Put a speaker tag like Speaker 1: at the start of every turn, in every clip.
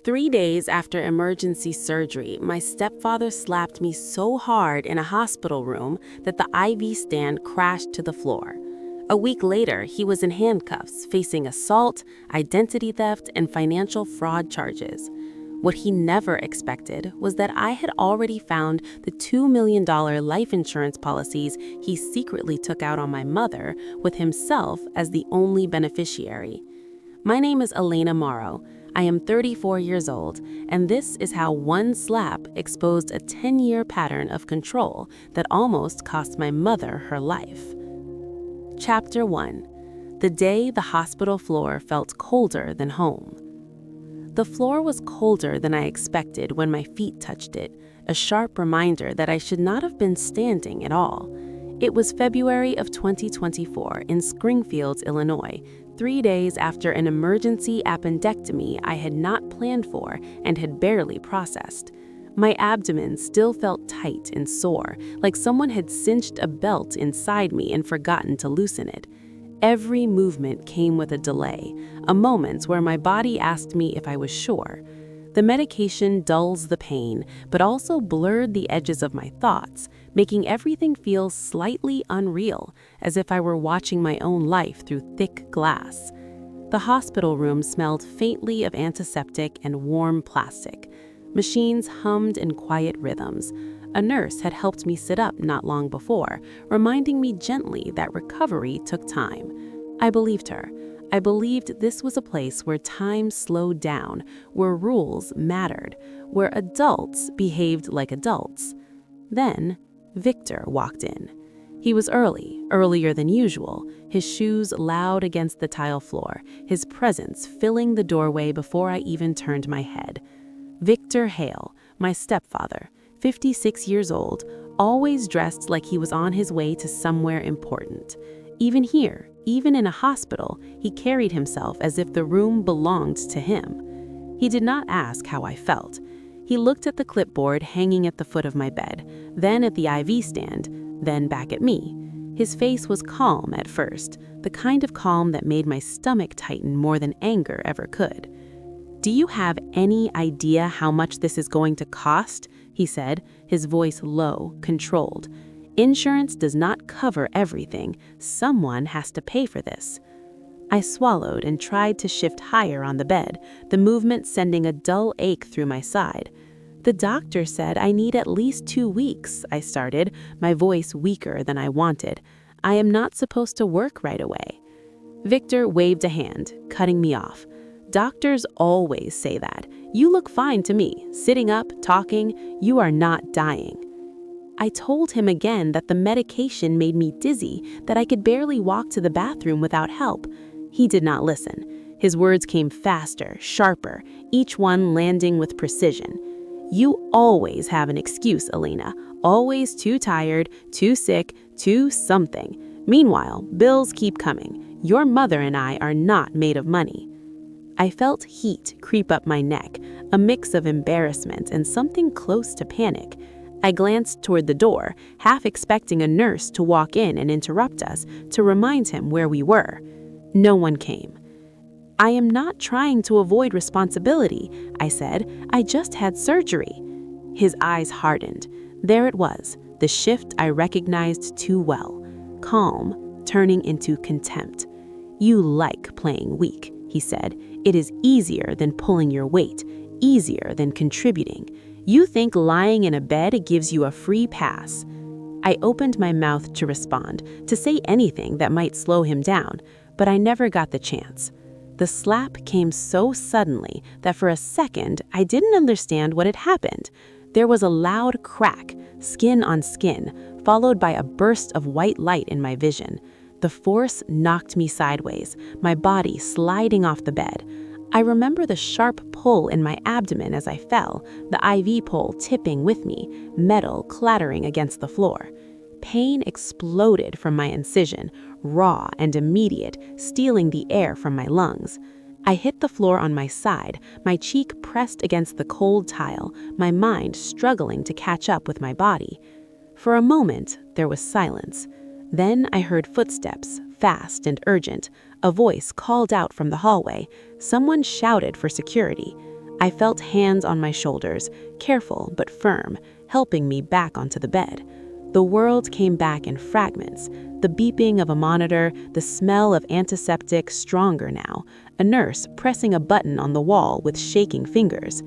Speaker 1: 3 days after emergency surgery, my stepfather slapped me so hard in a hospital room that the IV stand crashed to the floor. A week later, he was in handcuffs, facing assault, identity theft, and financial fraud charges. What he never expected was that I had already found the $2 million life insurance policies he secretly took out on my mother, with himself as the only beneficiary. My name is Elena Morrow. I am 34 years old, and this is how one slap exposed a 10-year pattern of control that almost cost my mother her life. Chapter 1. The day the hospital floor felt colder than home. The floor was colder than I expected when my feet touched it, a sharp reminder that I should not have been standing at all. It was February of 2024 in Springfield, Illinois, 3 days after an emergency appendectomy I had not planned for and had barely processed. My abdomen still felt tight and sore, like someone had cinched a belt inside me and forgotten to loosen it. Every movement came with a delay, a moment where my body asked me if I was sure. The medication dulls the pain, but also blurred the edges of my thoughts, making everything feel slightly unreal, as if I were watching my own life through thick glass. The hospital room smelled faintly of antiseptic and warm plastic. Machines hummed in quiet rhythms. A nurse had helped me sit up not long before, reminding me gently that recovery took time. I believed her. I believed this was a place where time slowed down, where rules mattered, where adults behaved like adults. Then, Victor walked in. He was earlier than usual, his shoes loud against the tile floor, his presence filling the doorway before I even turned my head. Victor Hale, my stepfather, 56 years old, always dressed like he was on his way to somewhere important. Even here, even in a hospital, he carried himself as if the room belonged to him. He did not ask how I felt. He looked at the clipboard hanging at the foot of my bed, then at the IV stand, then back at me. His face was calm at first, the kind of calm that made my stomach tighten more than anger ever could. "Do you have any idea how much this is going to cost?" he said, his voice low, controlled. "Insurance does not cover everything. Someone has to pay for this." I swallowed and tried to shift higher on the bed, the movement sending a dull ache through my side. "The doctor said I need at least 2 weeks," I started, my voice weaker than I wanted. "I am not supposed to work right away." Victor waved a hand, cutting me off. "Doctors always say that. You look fine to me, sitting up, talking. You are not dying." I told him again that the medication made me dizzy, that I could barely walk to the bathroom without help. He did not listen. His words came faster, sharper, each one landing with precision. "You always have an excuse, Elena. Always too tired, too sick, too something. Meanwhile, bills keep coming. Your mother and I are not made of money." I felt heat creep up my neck, a mix of embarrassment and something close to panic. I glanced toward the door, half expecting a nurse to walk in and interrupt us, to remind him where we were. No one came. "I am not trying to avoid responsibility," I said. "I just had surgery." His eyes hardened. There it was, the shift I recognized too well. Calm, turning into contempt. "You like playing weak," he said. "It is easier than pulling your weight, easier than contributing. You think lying in a bed gives you a free pass." I opened my mouth to respond, to say anything that might slow him down, but I never got the chance. The slap came so suddenly that for a second I didn't understand what had happened. There was a loud crack, skin on skin, followed by a burst of white light in my vision. The force knocked me sideways, my body sliding off the bed. I remember the sharp pull in my abdomen as I fell, the IV pole tipping with me, metal clattering against the floor. Pain exploded from my incision, raw and immediate, stealing the air from my lungs. I hit the floor on my side, my cheek pressed against the cold tile, my mind struggling to catch up with my body. For a moment, there was silence. Then I heard footsteps, fast and urgent. A voice called out from the hallway. Someone shouted for security. I felt hands on my shoulders, careful but firm, helping me back onto the bed. The world came back in fragments. The beeping of a monitor, the smell of antiseptic stronger now, a nurse pressing a button on the wall with shaking fingers.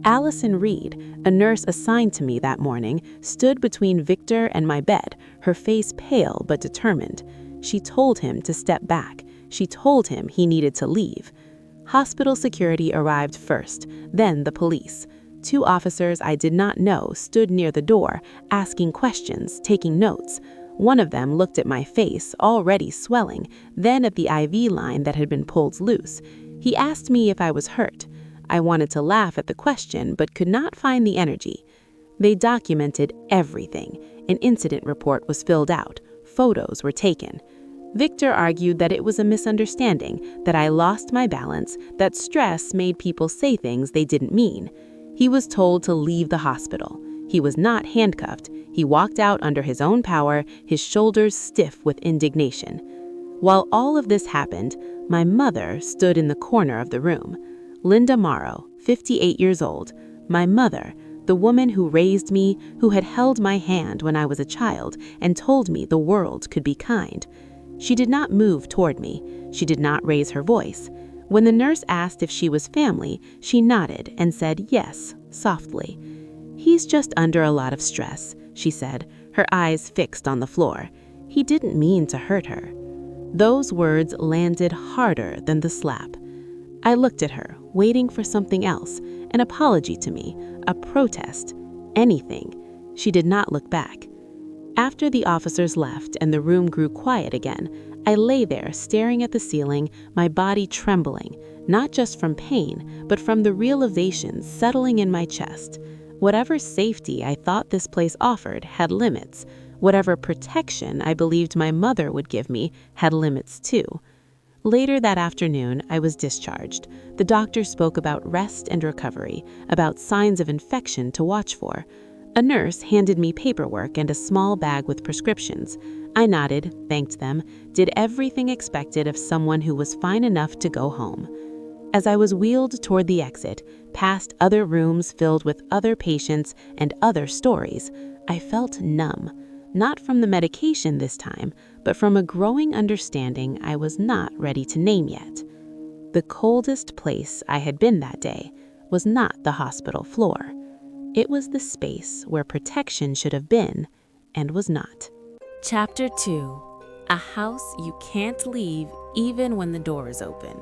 Speaker 1: Allison Reed, a nurse assigned to me that morning, stood between Victor and my bed, her face pale but determined. She told him to step back. She told him he needed to leave. Hospital security arrived first, then the police. 2 officers I did not know stood near the door, asking questions, taking notes. One of them looked at my face, already swelling, then at the IV line that had been pulled loose. He asked me if I was hurt. I wanted to laugh at the question, but could not find the energy. They documented everything. An incident report was filled out. Photos were taken. Victor argued that it was a misunderstanding, that I lost my balance, that stress made people say things they didn't mean. He was told to leave the hospital. He was not handcuffed. He walked out under his own power, his shoulders stiff with indignation. While all of this happened, my mother stood in the corner of the room. Linda Morrow, 58 years old, my mother, the woman who raised me, who had held my hand when I was a child and told me the world could be kind. She did not move toward me. She did not raise her voice. When the nurse asked if she was family, she nodded and said yes, softly. "He's just under a lot of stress," she said, her eyes fixed on the floor. He didn't mean to hurt her. Those words landed harder than the slap. I looked at her, waiting for something else, an apology to me, a protest, anything. She did not look back. After the officers left and the room grew quiet again, I lay there staring at the ceiling, my body trembling, not just from pain, but from the realization settling in my chest. Whatever safety I thought this place offered had limits. Whatever protection I believed my mother would give me had limits too. Later that afternoon, I was discharged. The doctor spoke about rest and recovery, about signs of infection to watch for. A nurse handed me paperwork and a small bag with prescriptions. I nodded, thanked them, did everything expected of someone who was fine enough to go home. As I was wheeled toward the exit, past other rooms filled with other patients and other stories, I felt numb. Not from the medication this time, but from a growing understanding I was not ready to name yet. The coldest place I had been that day was not the hospital floor. It was the space where protection should have been and was not.
Speaker 2: Chapter 2. A house you can't leave even when the door is open.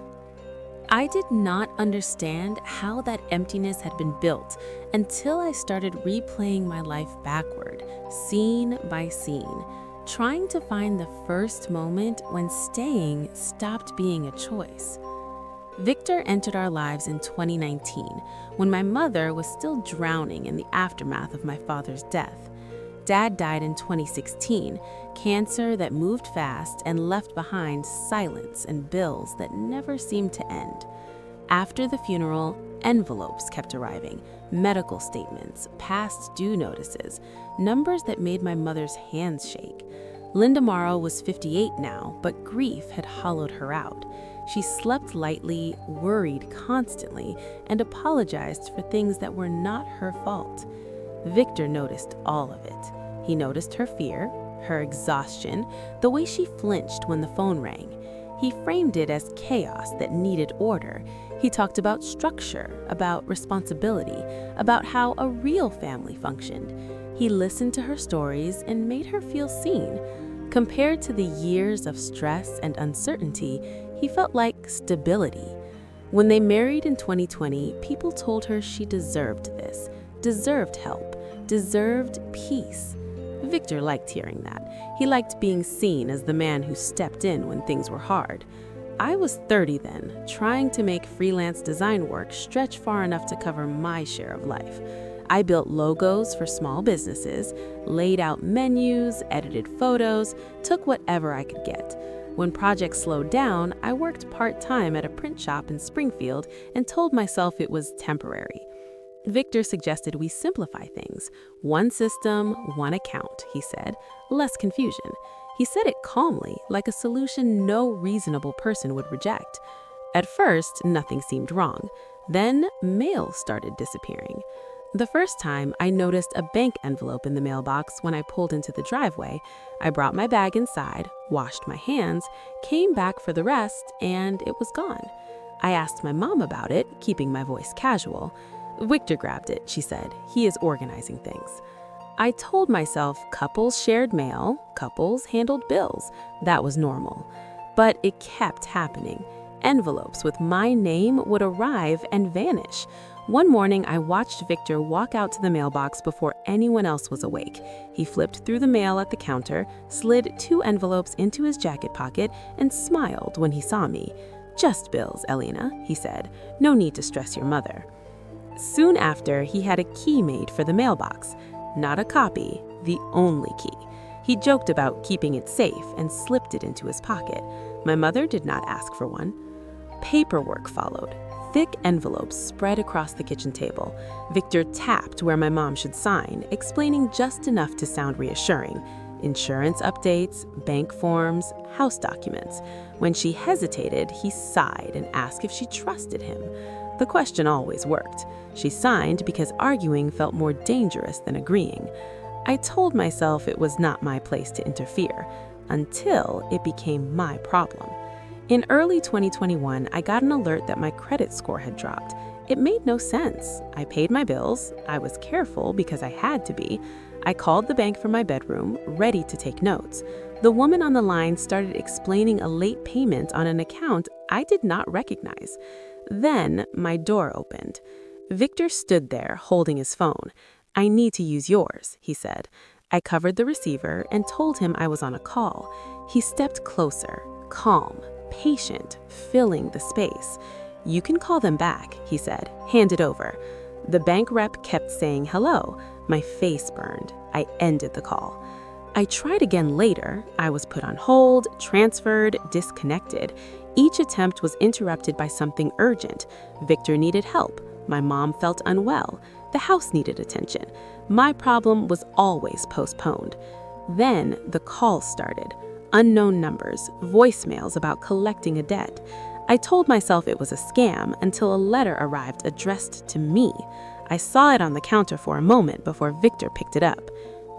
Speaker 2: I did not understand how that emptiness had been built until I started replaying my life backward, scene by scene, trying to find the first moment when staying stopped being a choice. Victor entered our lives in 2019, when my mother was still drowning in the aftermath of my father's death. Dad died in 2016, cancer that moved fast and left behind silence and bills that never seemed to end. After the funeral, envelopes kept arriving, medical statements, past due notices, numbers that made my mother's hands shake. Linda Morrow was 58 now, but grief had hollowed her out. She slept lightly, worried constantly, and apologized for things that were not her fault. Victor noticed all of it. He noticed her fear, her exhaustion, the way she flinched when the phone rang. He framed it as chaos that needed order. He talked about structure, about responsibility, about how a real family functioned. He listened to her stories and made her feel seen. Compared to the years of stress and uncertainty, he felt like stability. When they married in 2020, people told her she deserved this, deserved help, deserved peace. Victor liked hearing that. He liked being seen as the man who stepped in when things were hard. I was 30 then, trying to make freelance design work stretch far enough to cover my share of life. I built logos for small businesses, laid out menus, edited photos, took whatever I could get. When projects slowed down, I worked part-time at a print shop in Springfield and told myself it was temporary. Victor suggested we simplify things. One system, one account, he said. Less confusion. He said it calmly, like a solution no reasonable person would reject. At first, nothing seemed wrong.
Speaker 1: Then mail started disappearing. The first time, I noticed a bank envelope in the mailbox when I pulled into the driveway. I brought my bag inside, washed my hands, came back for the rest, and it was gone. I asked my mom about it, keeping my voice casual. "Victor grabbed it," she said. "He is organizing things." I told myself couples shared mail, couples handled bills. That was normal. But it kept happening. Envelopes with my name would arrive and vanish. One morning, I watched Victor walk out to the mailbox before anyone else was awake. He flipped through the mail at the counter, slid 2 envelopes into his jacket pocket, and smiled when he saw me. "Just bills, Elena," he said. "No need to stress your mother." Soon after, he had a key made for the mailbox. Not a copy, the only key. He joked about keeping it safe and slipped it into his pocket. My mother did not ask for one. Paperwork followed. Thick envelopes spread across the kitchen table. Victor tapped where my mom should sign, explaining just enough to sound reassuring. Insurance updates, bank forms, house documents. When she hesitated, he sighed and asked if she trusted him. The question always worked. She signed because arguing felt more dangerous than agreeing. I told myself it was not my place to interfere, until it became my problem. In early 2021, I got an alert that my credit score had dropped. It made no sense. I paid my bills. I was careful because I had to be. I called the bank from my bedroom, ready to take notes. The woman on the line started explaining a late payment on an account I did not recognize. Then my door opened. Victor stood there holding his phone. "I need to use yours," he said. I covered the receiver and told him I was on a call. He stepped closer, calm, patient, filling the space. "You can call them back," he said. "Hand it over." The bank rep kept saying hello. My face burned. I ended the call. I tried again later. I was put on hold, transferred, disconnected. Each attempt was interrupted by something urgent. Victor needed help. My mom felt unwell. The house needed attention. My problem was always postponed. Then the calls started. Unknown numbers, voicemails about collecting a debt. I told myself it was a scam until a letter arrived addressed to me. I saw it on the counter for a moment before Victor picked it up.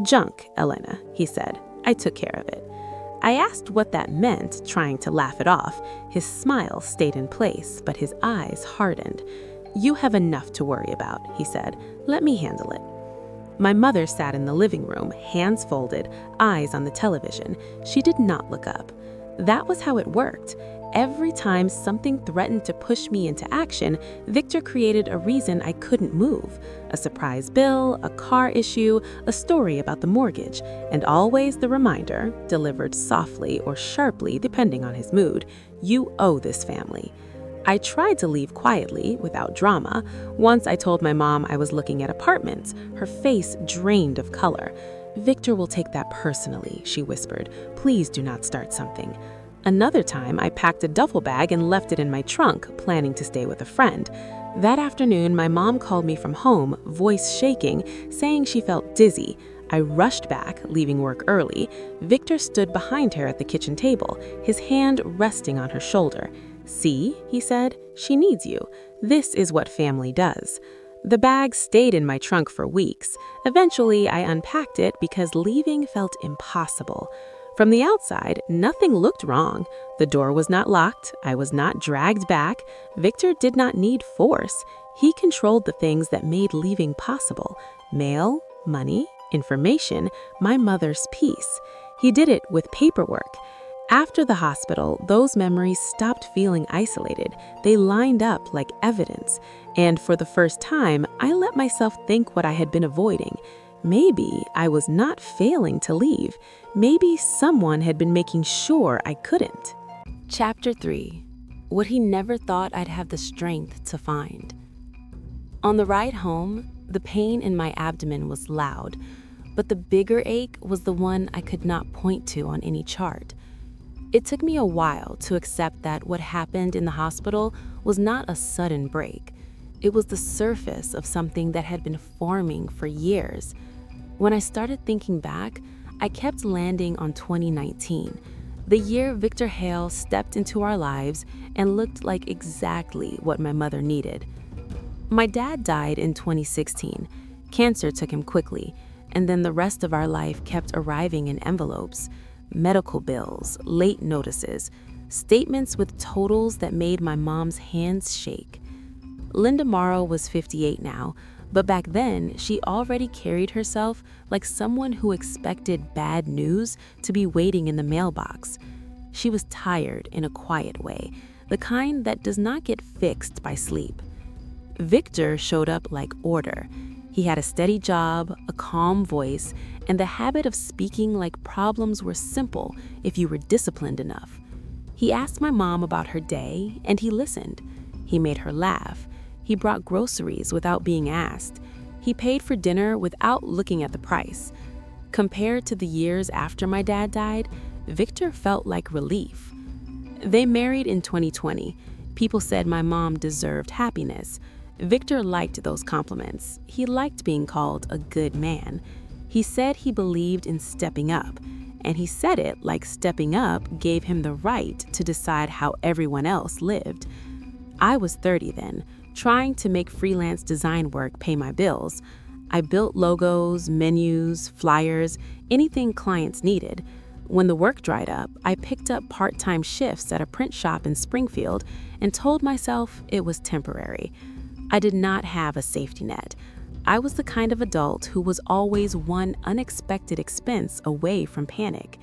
Speaker 1: "Junk, Elena," he said. I took care of it. I asked what that meant, trying to laugh it off. His smile stayed in place, but his eyes hardened. "You have enough to worry about," he said. "Let me handle it." My mother sat in the living room, hands folded, eyes on the television. She did not look up. That was how it worked. Every time something threatened to push me into action, Victor created a reason I couldn't move. A surprise bill, a car issue, a story about the mortgage, and always the reminder, delivered softly or sharply depending on his mood, "You owe this family." I tried to leave quietly, without drama. Once I told my mom I was looking at apartments. Her face drained of color. "Victor will take that personally," she whispered. "Please do not start something." Another time, I packed a duffel bag and left it in my trunk, planning to stay with a friend. That afternoon, my mom called me from home, voice shaking, saying she felt dizzy. I rushed back, leaving work early. Victor stood behind her at the kitchen table, his hand resting on her shoulder. "See," he said, "she needs you. This is what family does." The bag stayed in my trunk for weeks. Eventually, I unpacked it because leaving felt impossible. From the outside, nothing looked wrong. The door was not locked. I was not dragged back. Victor did not need force. He controlled the things that made leaving possible: mail, money, information, my mother's peace. He did it with paperwork. After the hospital, those memories stopped feeling isolated. They lined up like evidence. And for the first time, I let myself think what I had been avoiding. Maybe I was not failing to leave. Maybe someone had been making sure I couldn't. Chapter 3. What he never thought I'd have the strength to find. On the ride home, the pain in my abdomen was loud, but the bigger ache was the one I could not point to on any chart. It took me a while to accept that what happened in the hospital was not a sudden break. It was the surface of something that had been forming for years. When I started thinking back, I kept landing on 2019, the year Victor Hale stepped into our lives and looked like exactly what my mother needed. My dad died in 2016. Cancer took him quickly, and then the rest of our life kept arriving in envelopes, medical bills, late notices, statements with totals that made my mom's hands shake. Linda Morrow was 58 now, but back then she already carried herself like someone who expected bad news to be waiting in the mailbox. She was tired in a quiet way, the kind that does not get fixed by sleep. Victor showed up like order. He had a steady job, a calm voice, and the habit of speaking like problems were simple if you were disciplined enough. He asked my mom about her day, and he listened. He made her laugh. He brought groceries without being asked. He paid for dinner without looking at the price. Compared to the years after my dad died, Victor felt like relief. They married in 2020. People said my mom deserved happiness. Victor liked those compliments. He liked being called a good man. He said he believed in stepping up, and he said it like stepping up gave him the right to decide how everyone else lived. I was 30 then, trying to make freelance design work pay my bills. I built logos, menus, flyers, anything clients needed. When the work dried up, I picked up part-time shifts at a print shop in Springfield and told myself it was temporary. I did not have a safety net. I was the kind of adult who was always one unexpected expense away from panic.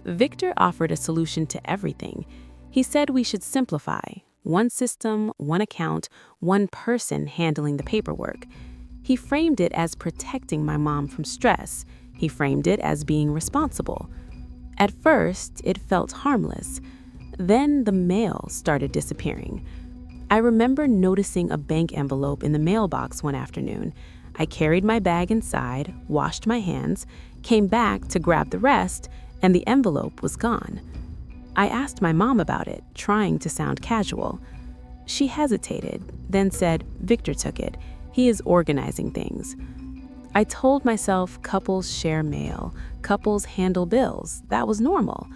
Speaker 1: Victor offered a solution to everything. He said we should simplify. One system, one account, one person handling the paperwork. He framed it as protecting my mom from stress. He framed it as being responsible. At first, it felt harmless. Then the mail started disappearing. I remember noticing a bank envelope in the mailbox one afternoon. I carried my bag inside, washed my hands, came back to grab the rest, and the envelope was gone. I asked my mom about it, trying to sound casual. She hesitated, then said, "Victor took it. He is organizing things." I told myself couples share mail, couples handle bills. That was normal.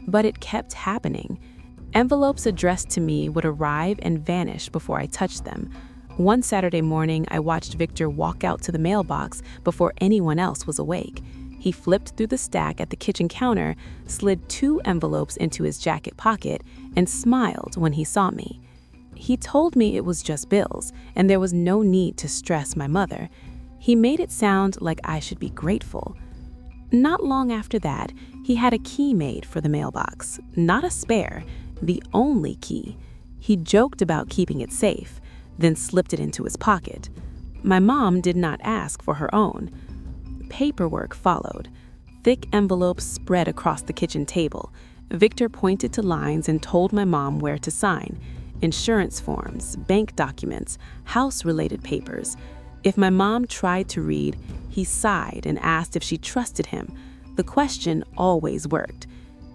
Speaker 1: But it kept happening. Envelopes addressed to me would arrive and vanish before I touched them. One Saturday morning, I watched Victor walk out to the mailbox before anyone else was awake. He flipped through the stack at the kitchen counter, slid 2 envelopes into his jacket pocket, and smiled when he saw me. He told me it was just bills, and there was no need to stress my mother. He made it sound like I should be grateful. Not long after that, he had a key made for the mailbox, not a spare, the only key. He joked about keeping it safe, then slipped it into his pocket. My mom did not ask for her own. Paperwork followed. Thick envelopes spread across the kitchen table. Victor pointed to lines and told my mom where to sign. Insurance forms, bank documents, house-related papers. If my mom tried to read, he sighed and asked if she trusted him. The question always worked.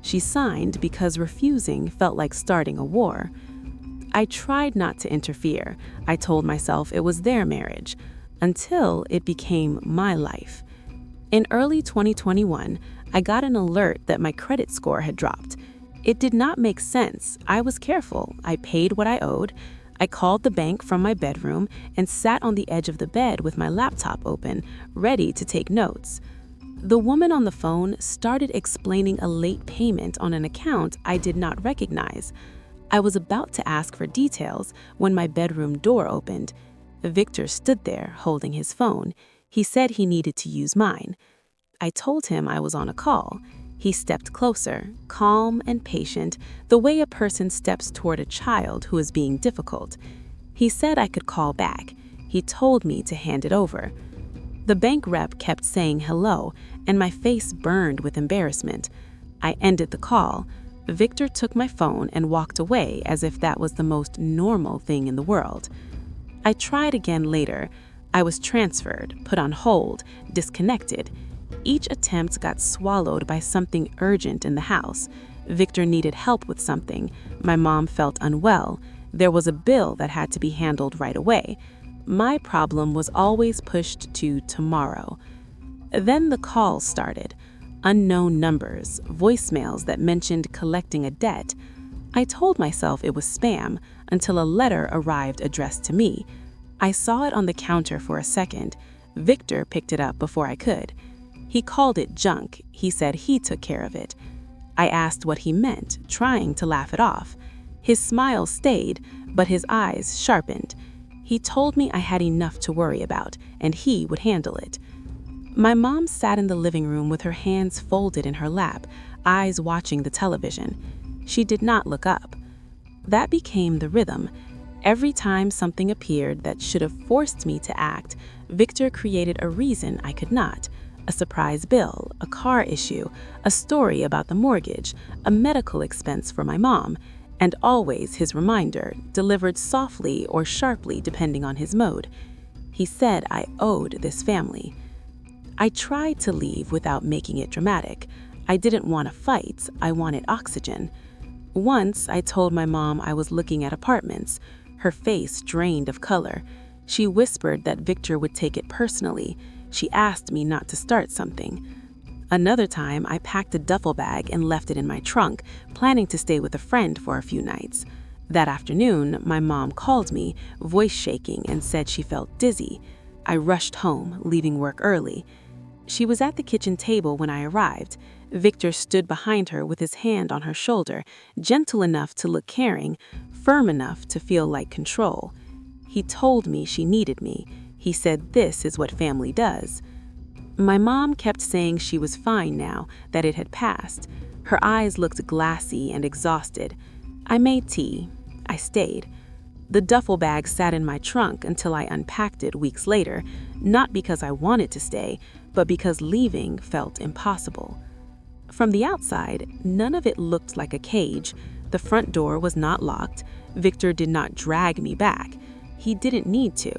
Speaker 1: She signed because refusing felt like starting a war. I tried not to interfere. I told myself it was their marriage, until it became my life. In early 2021, I got an alert that my credit score had dropped. It did not make sense. I was careful. I paid what I owed. I called the bank from my bedroom and sat on the edge of the bed with my laptop open, ready to take notes. The woman on the phone started explaining a late payment on an account I did not recognize. I was about to ask for details when my bedroom door opened. Victor stood there holding his phone. He said he needed to use mine. I told him I was on a call. He stepped closer, calm and patient, the way a person steps toward a child who is being difficult. He said I could call back. He told me to hand it over. The bank rep kept saying hello, and my face burned with embarrassment. I ended the call. Victor took my phone and walked away as if that was the most normal thing in the world. I tried again later. I was transferred, put on hold, disconnected. Each attempt got swallowed by something urgent in the house. Victor needed help with something. My mom felt unwell. There was a bill that had to be handled right away. My problem was always pushed to tomorrow. Then the calls started. Unknown numbers, voicemails that mentioned collecting a debt. I told myself it was spam until a letter arrived addressed to me.
Speaker 2: I saw it on the counter for a second. Victor picked it up before I could. He called it junk. He said he took care of it. I asked what he meant, trying to laugh it off. His smile stayed, but his eyes sharpened. He told me I had enough to worry about, and he would handle it. My mom sat in the living room with her hands folded in her lap, eyes watching the television. She did not look up. That became the rhythm. Every time something appeared that should have forced me to act, Victor created a reason I could not. A surprise bill, a car issue, a story about the mortgage, a medical expense for my mom, and always his reminder, delivered softly or sharply depending on his mode. He said I owed this family. I tried to leave without making it dramatic. I didn't want to fight, I wanted oxygen. Once I told my mom I was looking at apartments. Her face drained of color. She whispered that Victor would take it personally. She asked me not to start something. Another time, I packed a duffel bag and left it in my trunk, planning to stay with a friend for a few nights. That afternoon, my mom called me, voice shaking, and said she felt dizzy. I rushed home, leaving work early. She was at the kitchen table when I arrived. Victor stood behind her with his hand on her shoulder, gentle enough to look caring, firm enough to feel like control. He told me she needed me. He said this is what family does. My mom kept saying she was fine now, that it had passed. Her eyes looked glassy and exhausted. I made tea. I stayed. The duffel bag sat in my trunk until I unpacked it weeks later, not because I wanted to stay, but because leaving felt impossible. From the outside, none of it looked like a cage. The front door was not locked. Victor did not drag me back. He didn't need to.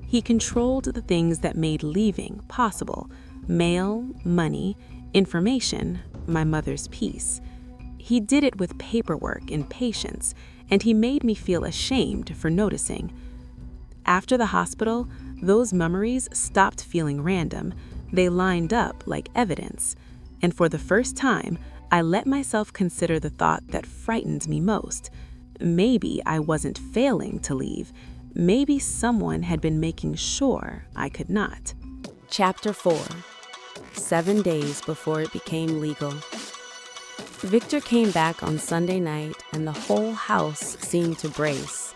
Speaker 2: He controlled the things that made leaving possible: mail, money, information, my mother's peace. He did it with paperwork and patience, and he made me feel ashamed for noticing. After the hospital, those memories stopped feeling random. They lined up like evidence. And for the first time, I let myself consider the thought that frightened me most. Maybe I wasn't failing to leave. Maybe someone had been making sure I could not.
Speaker 1: Chapter 4. 7 days before it became legal. Victor came back on Sunday night, and the whole house seemed to brace,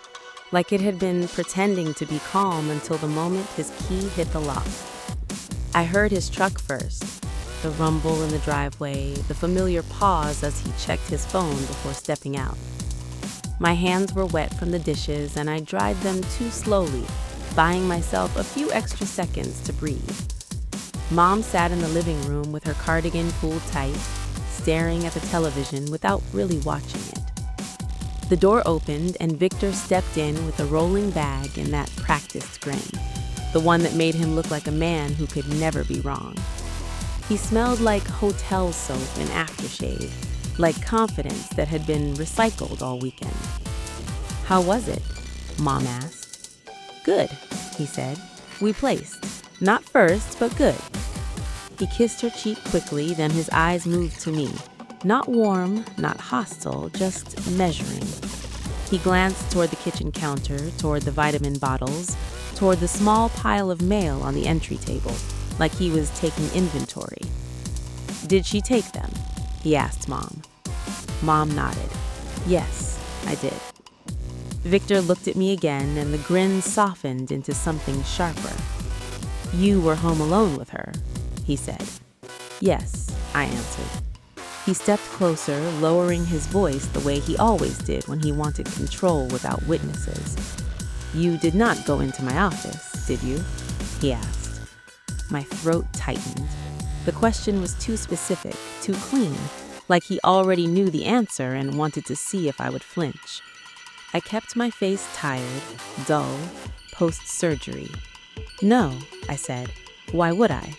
Speaker 1: like it had been pretending to be calm until the moment his key hit the lock. I heard his truck first, the rumble in the driveway, the familiar pause as he checked his phone before stepping out. My hands were wet from the dishes, and I dried them too slowly, buying myself a few extra seconds to breathe. Mom sat in the living room with her cardigan pulled tight, staring at the television without really watching it. The door opened, and Victor stepped in with a rolling bag and that practiced grin, the one that made him look like a man who could never be wrong. He smelled like hotel soap and aftershave, like confidence that had been recycled all weekend. "How was it?" Mom asked. "Good," he said. "We placed. Not first, but good." He kissed her cheek quickly, then his eyes moved to me. Not warm, not hostile, just measuring. He glanced toward the kitchen counter, toward the vitamin bottles, toward the small pile of mail on the entry table, like he was taking inventory. "Did she take them?" he asked Mom. Mom nodded. "Yes, I did." Victor looked at me again, and the grin softened into something sharper. "You were home alone with her," he said. "Yes," I answered. He stepped closer, lowering his voice the way he always did when he wanted control without witnesses. "You did not go into my office, did you?" he asked. My throat tightened. The question was too specific, too clean, like he already knew the answer and wanted to see if I would flinch. I kept my face tired, dull, post-surgery. "No," I said. "Why would I?"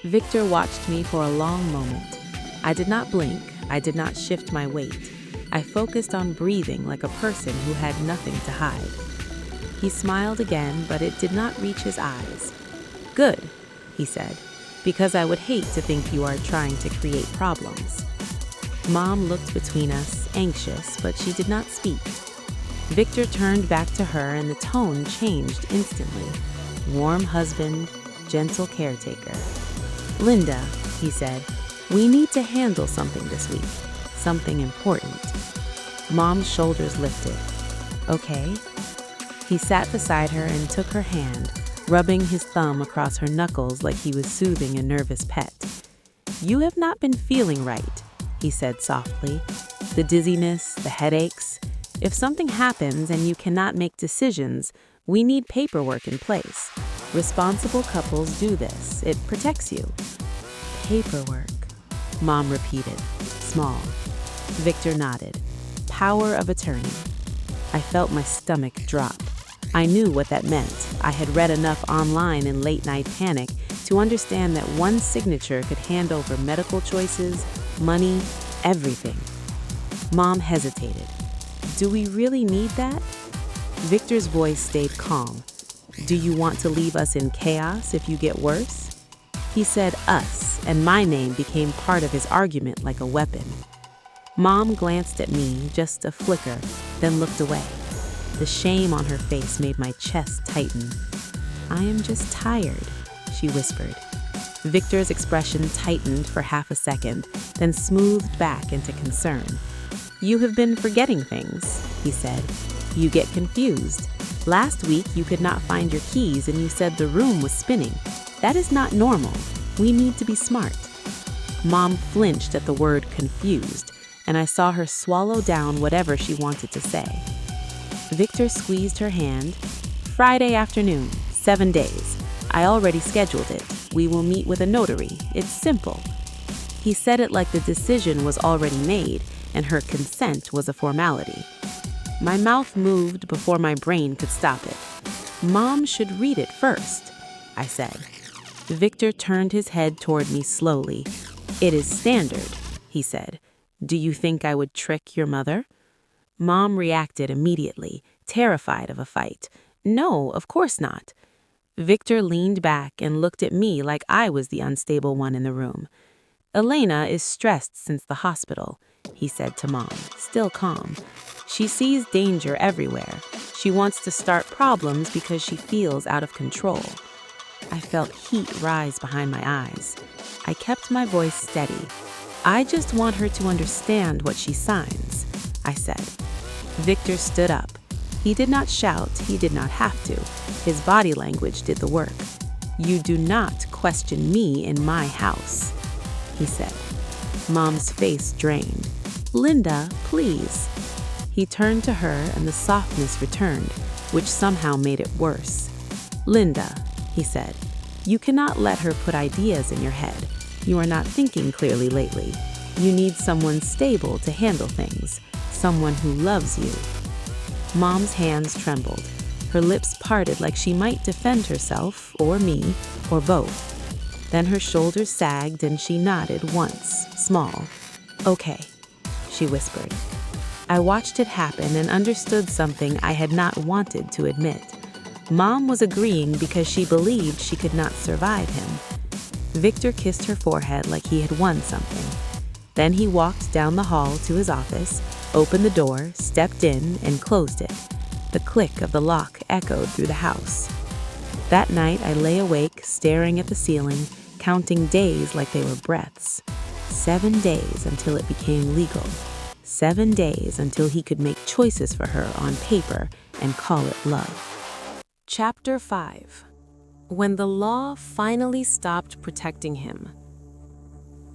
Speaker 1: Victor watched me for a long moment. I did not blink. I did not shift my weight. I focused on breathing like a person who had nothing to hide. He smiled again, but it did not reach his eyes. "Good," he said, "because I would hate to think you are trying to create problems." Mom looked between us, anxious, but she did not speak.
Speaker 2: Victor turned back to her and the tone changed instantly. Warm husband, gentle caretaker. "Linda," he said, "we need to handle something this week. Something important." Mom's shoulders lifted. "Okay." He sat beside her and took her hand, rubbing his thumb across her knuckles like he was soothing a nervous pet. "You have not been feeling right," he said softly. "The dizziness, the headaches. If something happens and you cannot make decisions, we need paperwork in place. Responsible couples do this. It protects you." "Paperwork," Mom repeated, small. Victor nodded. "Power of attorney." I felt my stomach drop. I knew what that meant. I had read enough online in late-night panic to understand that one signature could hand over medical choices, money, everything. Mom hesitated. "Do we really need that?" Victor's voice stayed calm. "Do you want to leave us in chaos if you get worse?" He said us, and my name became part of his argument like a weapon. Mom glanced at me, just a flicker, then looked away. The shame on her face made my chest tighten. "I am just tired," she whispered. Victor's expression tightened for half a second, then smoothed back into concern. "You have been forgetting things," he said. "You get confused. Last week you could not find your keys and you said the room was spinning. That is not normal. We need to be smart." Mom flinched at the word confused, and I saw her swallow down whatever she wanted to say. Victor squeezed her hand. "Friday afternoon, 7 days. I already scheduled it. We will meet with a notary. It's simple." He said it like the decision was already made and her consent was a formality. My mouth moved before my brain could stop it. "Mom should read it first," I said. Victor turned his head toward me slowly. "It is standard," he said. "Do you think I would trick your mother?" Mom reacted immediately, terrified of a fight. "No, of course not." Victor leaned back and looked at me like I was the unstable one in the room. "Elena is stressed since the hospital," he said to Mom, still calm. "She sees danger everywhere. She wants to start problems because she feels out of control." I felt heat rise behind my eyes. I kept my voice steady. "I just want her to understand what she signs," I said. Victor stood up. He did not shout, he did not have to. His body language did the work. "You do not question me in my house," he said. Mom's face drained. "Linda, please." He turned to her and the softness returned, which somehow made it worse. "Linda," he said, "you cannot let her put ideas in your head. You are not thinking clearly lately. You need someone stable to handle things, someone who loves you." Mom's hands trembled. Her lips parted like she might defend herself, or me, or both. Then her shoulders sagged and she nodded once, small. "Okay," she whispered. I watched it happen and understood something I had not wanted to admit. Mom was agreeing because she believed she could not survive him. Victor kissed her forehead like he had won something. Then he walked down the hall to his office, opened the door, stepped in, and closed it. The click of the lock echoed through the house. That night I lay awake, staring at the ceiling, counting days like they were breaths. 7 days until it became legal. 7 days until he could make choices for her on paper and call it love. Chapter 5. When the law finally stopped protecting him.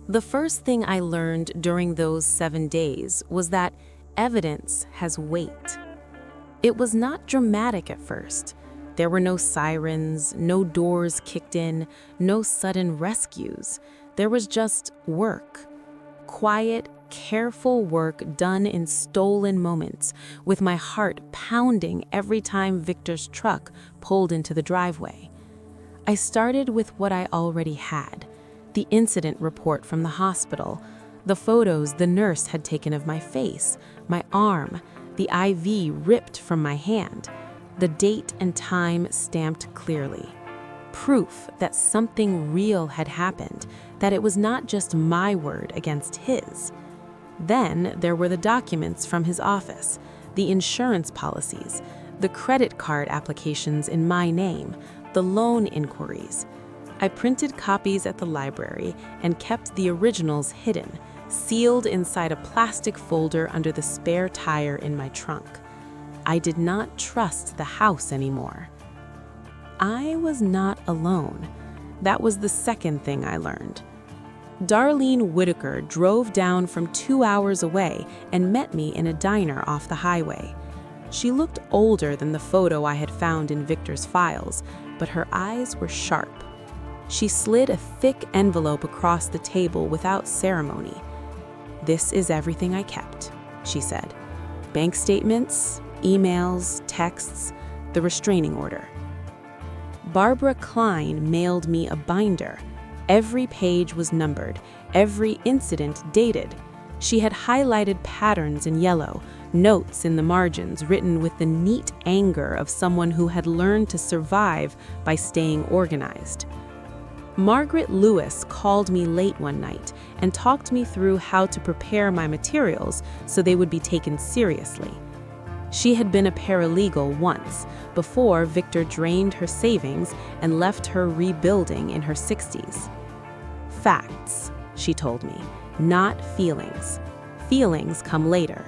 Speaker 2: The first thing I learned during those 7 days was that evidence has weight. It was not dramatic at first. There were no sirens, no doors kicked in, no sudden rescues. There was just work. Quiet, careful work done in stolen moments, with my heart pounding every time Victor's truck pulled into the driveway. I started with what I already had: the incident report from the hospital, the photos the nurse had taken of my face, my arm, the IV ripped from my hand, the date and time stamped clearly. Proof that something real had happened, that it was not just my word against his. Then there were the documents from his office, the insurance policies, the credit card applications in my name, the loan inquiries. I printed copies at the library and kept the originals hidden, sealed inside a plastic folder under the spare tire in my trunk. I did not trust the house anymore. I was not alone. That was the second thing I learned. Darlene Whitaker drove down from 2 hours away and met me in a diner off the highway. She looked older than the photo I had found in Victor's files, but her eyes were sharp. She slid a thick envelope across the table without ceremony. "This is everything I kept," she said. "Bank statements, emails, texts, the restraining order." Barbara Klein mailed me a binder. Every page was numbered, every incident dated. She had highlighted patterns in yellow, notes in the margins written with the neat anger of someone who had learned to survive by staying organized. Margaret Lewis called me late one night and talked me through how to prepare my materials so they would be taken seriously. She had been a paralegal once, before Victor drained her savings and left her rebuilding in her 60s. "Facts," she told me, "not feelings. Feelings come later."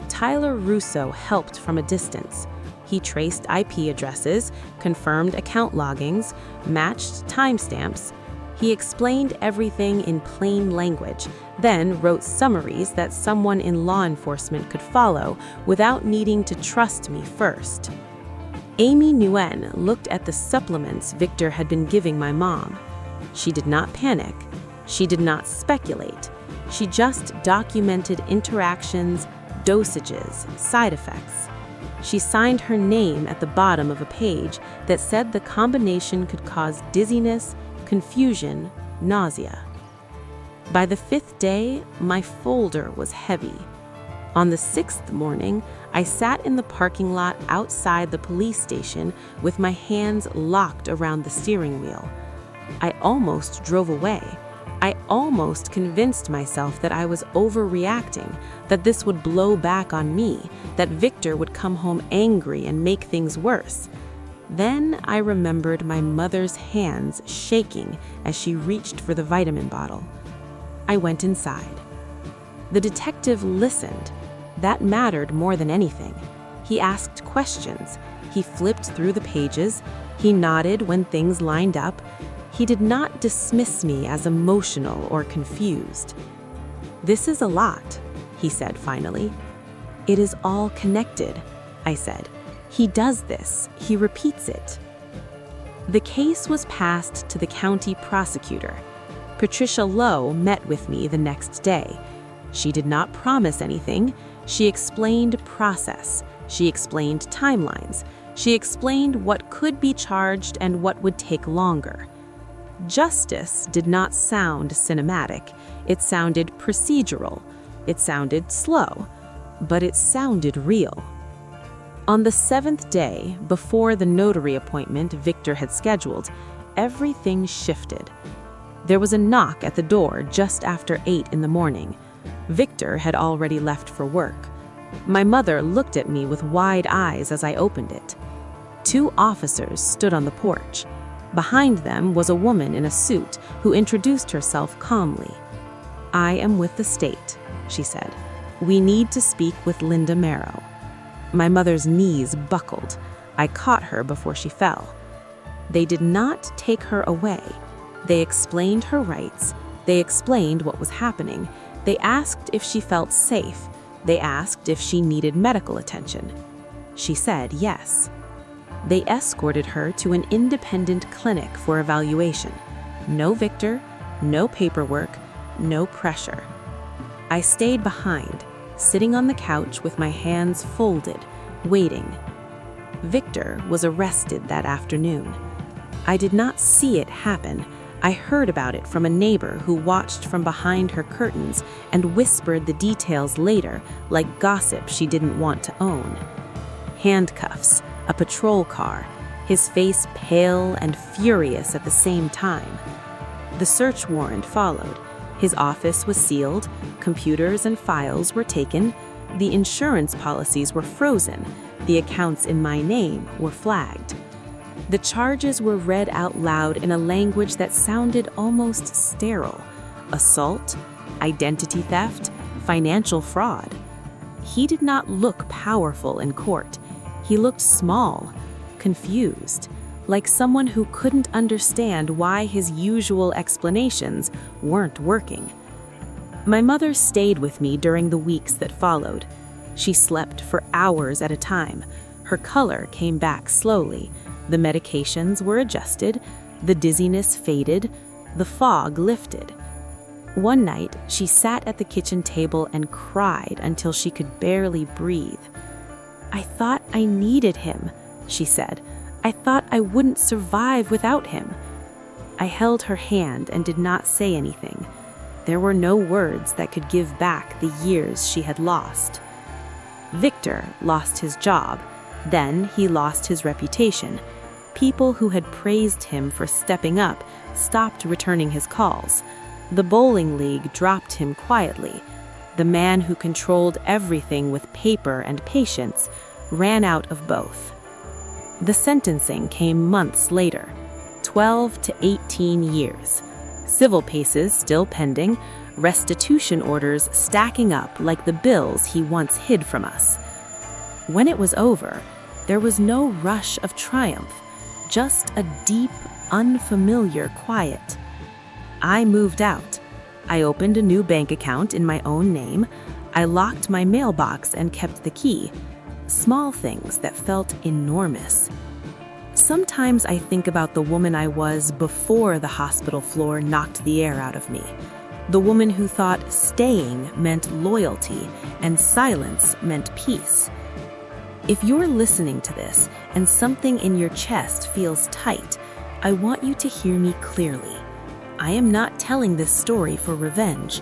Speaker 2: Tyler Russo helped from a distance. He traced IP addresses, confirmed account loggings, matched timestamps. He explained everything in plain language, then wrote summaries that someone in law enforcement could follow without needing to trust me first. Amy Nguyen looked at the supplements Victor had been giving my mom. She did not panic. She did not speculate. She just documented interactions, dosages, side effects. She signed her name at the bottom of a page that said the combination could cause dizziness, confusion, nausea. By the 5th day, my folder was heavy. On the 6th morning, I sat in the parking lot outside the police station with my hands locked around the steering wheel. I almost drove away. I almost convinced myself that I was overreacting, that this would blow back on me, that Victor would come home angry and make things worse. Then I remembered my mother's hands shaking as she reached for the vitamin bottle. I went inside. The detective listened. That mattered more than anything. He asked questions. He flipped through the pages. He nodded when things lined up. He did not dismiss me as emotional or confused. "This is a lot," he said finally. "It is all connected," I said. "He does this. He repeats it." The case was passed to the county prosecutor. Patricia Lowe met with me the next day. She did not promise anything. She explained process. She explained timelines. She explained what could be charged and what would take longer. Justice did not sound cinematic. It sounded procedural. It sounded slow. But it sounded real. On the 7th day, before the notary appointment Victor had scheduled, everything shifted. There was a knock at the door just after 8 in the morning. Victor had already left for work. My mother looked at me with wide eyes as I opened it. 2 officers stood on the porch. Behind them was a woman in a suit who introduced herself calmly. "I am with the state," she said. "We need to speak with Linda Marrow." My mother's knees buckled. I caught her before she fell. They did not take her away. They explained her rights. They explained what was happening. They asked if she felt safe. They asked if she needed medical attention. She said yes. They escorted her to an independent clinic for evaluation. No Victor, no paperwork, no pressure. I stayed behind, sitting on the couch with my hands folded, waiting. Victor was arrested that afternoon. I did not see it happen. I heard about it from a neighbor who watched from behind her curtains and whispered the details later, like gossip she didn't want to own. Handcuffs, a patrol car, his face pale and furious at the same time. The search warrant followed. His office was sealed, computers and files were taken.
Speaker 1: The insurance policies were frozen. The accounts in my name were flagged. The charges were read out loud in a language that sounded almost sterile. Assault, identity theft, financial fraud. He did not look powerful in court. He looked small, confused, like someone who couldn't understand why his usual explanations weren't working. My mother stayed with me during the weeks that followed. She slept for hours at a time. Her color came back slowly. The medications were adjusted. The dizziness faded. The fog lifted. One night, she sat at the kitchen table and cried until she could barely breathe. "I thought I needed him," she said. "I thought I wouldn't survive without him." I held her hand and did not say anything. There were no words that could give back the years she had lost. Victor lost his job. Then he lost his reputation. People who had praised him for stepping up stopped returning his calls. The bowling league dropped him quietly. The man who controlled everything with paper and patience ran out of both. The sentencing came months later, 12 to 18 years. Civil cases still pending, restitution orders stacking up like the bills he once hid from us. When it was over, there was no rush of triumph, just a deep, unfamiliar quiet. I moved out. I opened a new bank account in my own name. I locked my mailbox and kept the key. Small things that felt enormous. Sometimes I think about the woman I was before the hospital floor knocked the air out of me. The woman who thought staying meant loyalty and silence meant peace. If you're listening to this and something in your chest feels tight, I want you to hear me clearly. I am not telling this story for revenge.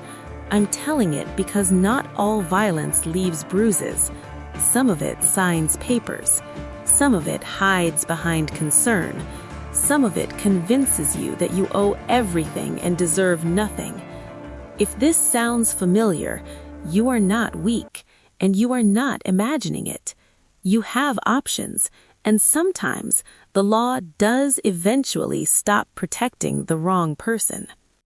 Speaker 1: I'm telling it because not all violence leaves bruises. Some of it signs papers. Some of it hides behind concern. Some of it convinces you that you owe everything and deserve nothing. If this sounds familiar, you are not weak, and you are not imagining it. You have options, and sometimes the law does eventually stop protecting the wrong person.